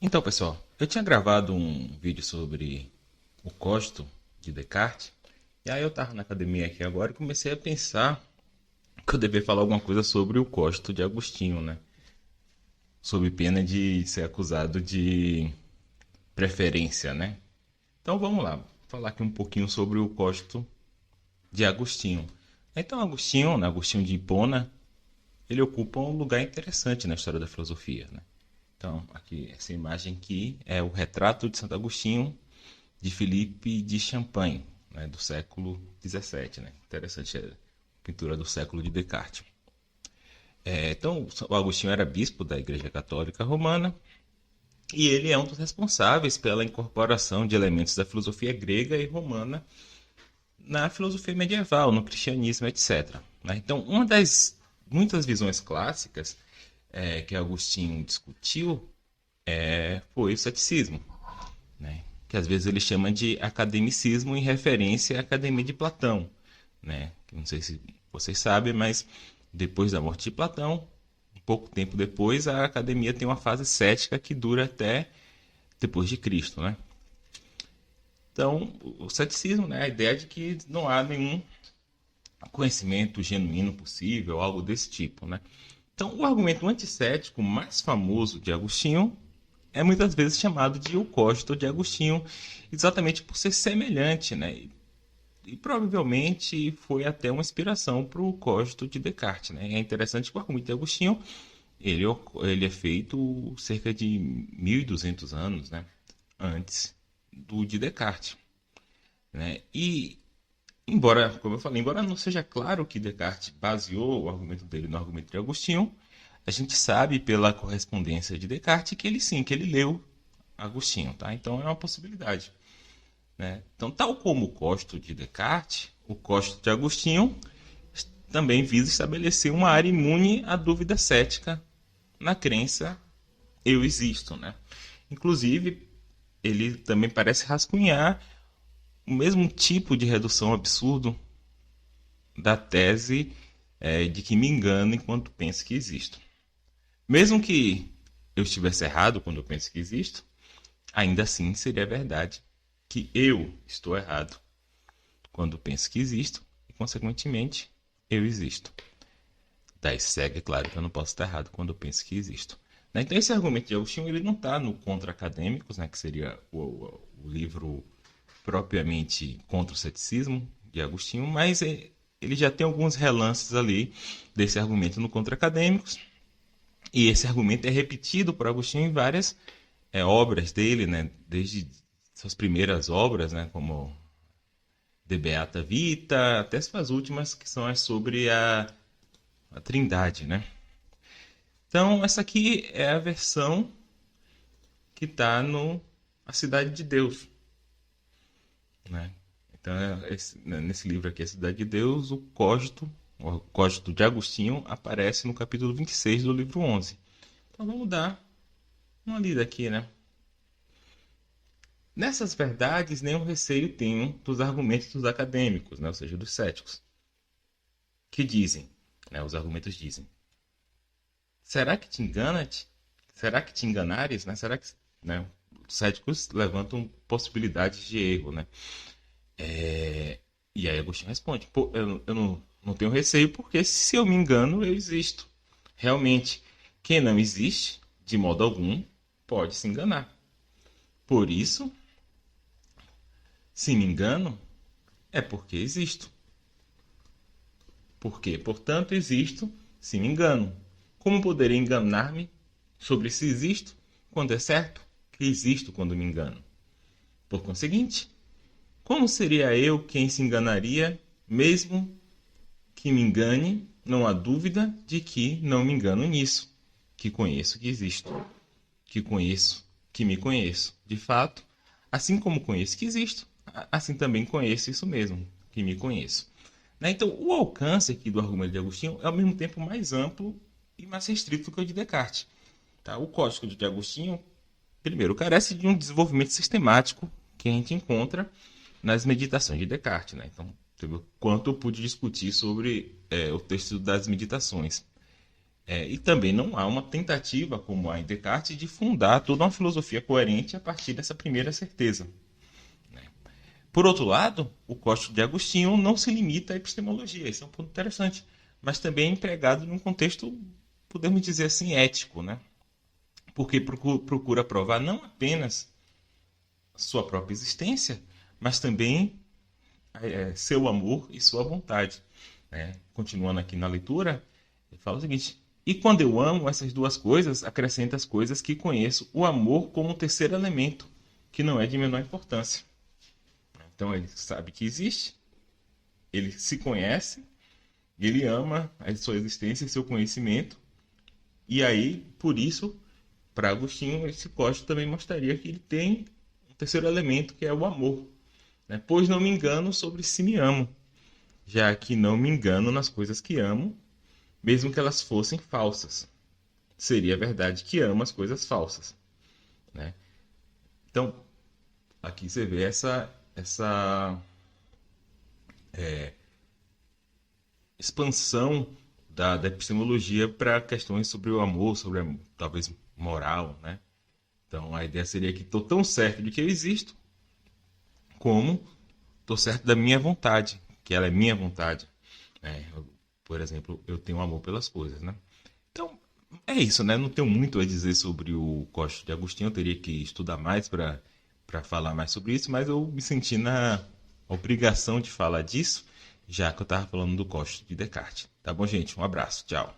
Então, pessoal, eu tinha gravado um vídeo sobre o Cogito de Descartes, e aí eu estava na academia aqui agora e comecei a pensar que eu devia falar alguma coisa sobre o Cogito de Agostinho, né? Sob pena de ser acusado de preferência, né? Então vamos lá, falar aqui um pouquinho sobre o Cogito de Agostinho. Então, Agostinho, né, Agostinho de Hipona, ele ocupa um lugar interessante na história da filosofia, né? Então, aqui, essa imagem aqui é o retrato de Santo Agostinho de Filipe de Champagne, né, do século XVII. Né? Interessante, a pintura do século de Descartes. Então, o Agostinho era bispo da Igreja Católica Romana e ele é um dos responsáveis pela incorporação de elementos da filosofia grega e romana na filosofia medieval, no cristianismo, etc. Né? Então, uma das muitas visões clássicas que Agostinho discutiu foi o ceticismo, né? Que às vezes ele chama de academicismo em referência à Academia de Platão, né? Que não sei se vocês sabem, mas depois da morte de Platão, um pouco tempo depois, a academia tem uma fase cética que dura até depois de Cristo, né? Então, o ceticismo, né, é a ideia de que não há nenhum conhecimento genuíno possível, algo desse tipo, né? Então, o argumento anticético mais famoso de Agostinho é muitas vezes chamado de o Cogito de Agostinho, exatamente por ser semelhante, né? E provavelmente foi até uma inspiração para o Cogito de Descartes, né? É interessante que o argumento de Agostinho ele é feito cerca de 1.200 anos, né? Antes do de Descartes, né? E embora, como eu falei, embora não seja claro que Descartes baseou o argumento dele no argumento de Agostinho, a gente sabe pela correspondência de Descartes que ele sim, que ele leu Agostinho, tá? Então é uma possibilidade, né? Então, tal como o Cogito de Descartes, o Cogito de Agostinho também visa estabelecer uma área imune à dúvida cética na crença eu existo, né? Inclusive, ele também parece rascunhar o mesmo tipo de redução absurdo da tese de que me engano enquanto penso que existo. Mesmo que eu estivesse errado quando eu penso que existo, ainda assim seria verdade que eu estou errado quando penso que existo e, consequentemente, eu existo. Daí segue, claro, que eu não posso estar errado quando eu penso que existo. Né? Então, esse argumento de Agostinho ele não está no Contra Acadêmicos, né, que seria o livro propriamente contra o ceticismo de Agostinho, mas ele já tem alguns relances ali desse argumento no Contra Acadêmicos. E esse argumento é repetido por Agostinho em várias obras dele, né? Desde suas primeiras obras, né? Como De Beata Vita, até suas últimas, que são as sobre a Trindade, né? Então, essa aqui é a versão que está no A Cidade de Deus, né? Então, nesse livro aqui, A Cidade de Deus, o Cógito de Agostinho, aparece no capítulo 26 do livro 11. Então, vamos dar uma lida aqui, né? Nessas verdades, nenhum receio tenho dos argumentos dos acadêmicos, né? Ou seja, dos céticos, que dizem, né? Os argumentos dizem, será que te engana-te? Será que te enganares? Né? Será que, né? Os céticos levantam possibilidades de erro, né? E aí Agostinho responde, pô, eu não tenho receio porque se eu me engano, eu existo. Realmente, quem não existe, de modo algum, pode se enganar. Por isso, se me engano, é porque existo. Porque, portanto, existo se me engano. Como poderei enganar-me sobre se existo, quando é certo que existo quando me engano? Por conseguinte, como seria eu quem se enganaria, mesmo que me engane? Não há dúvida de que não me engano nisso, que conheço que existo, que conheço que me conheço. De fato, assim como conheço que existo, assim também conheço isso mesmo, que me conheço. Né? Então, o alcance aqui do argumento de Agostinho é ao mesmo tempo mais amplo e mais restrito que o de Descartes. Tá? O código de Agostinho, primeiro, carece de um desenvolvimento sistemático que a gente encontra nas meditações de Descartes. Né? Então, quanto eu pude discutir sobre o texto das meditações. E também não há uma tentativa, como há em Descartes, de fundar toda uma filosofia coerente a partir dessa primeira certeza. Por outro lado, o Código de Agostinho não se limita à epistemologia, isso é um ponto interessante, mas também é empregado num contexto, podemos dizer assim, ético, né? Porque procura provar não apenas sua própria existência, mas também seu amor e sua vontade. Né? Continuando aqui na leitura, ele fala o seguinte: e quando eu amo essas duas coisas, acrescenta as coisas que conheço, o amor como um terceiro elemento, que não é de menor importância. Então ele sabe que existe, ele se conhece, ele ama a sua existência e seu conhecimento, e aí, por isso, para Agostinho, esse código também mostraria que ele tem um terceiro elemento, que é o amor. Né? Pois não me engano sobre se me amo, já que não me engano nas coisas que amo, mesmo que elas fossem falsas. Seria verdade que amo as coisas falsas. Né? Então, aqui você vê essa expansão da epistemologia para questões sobre o amor, sobre talvez moral, né? Então a ideia seria que estou tão certo de que eu existo, como estou certo da minha vontade, que ela é minha vontade. Por exemplo, eu tenho amor pelas coisas, né? Então é isso, né? Não tenho muito a dizer sobre o Código de Agostinho, eu teria que estudar mais para falar mais sobre isso, mas eu me senti na obrigação de falar disso, já que eu estava falando do Código de Descartes. Tá bom, gente? Um abraço. Tchau.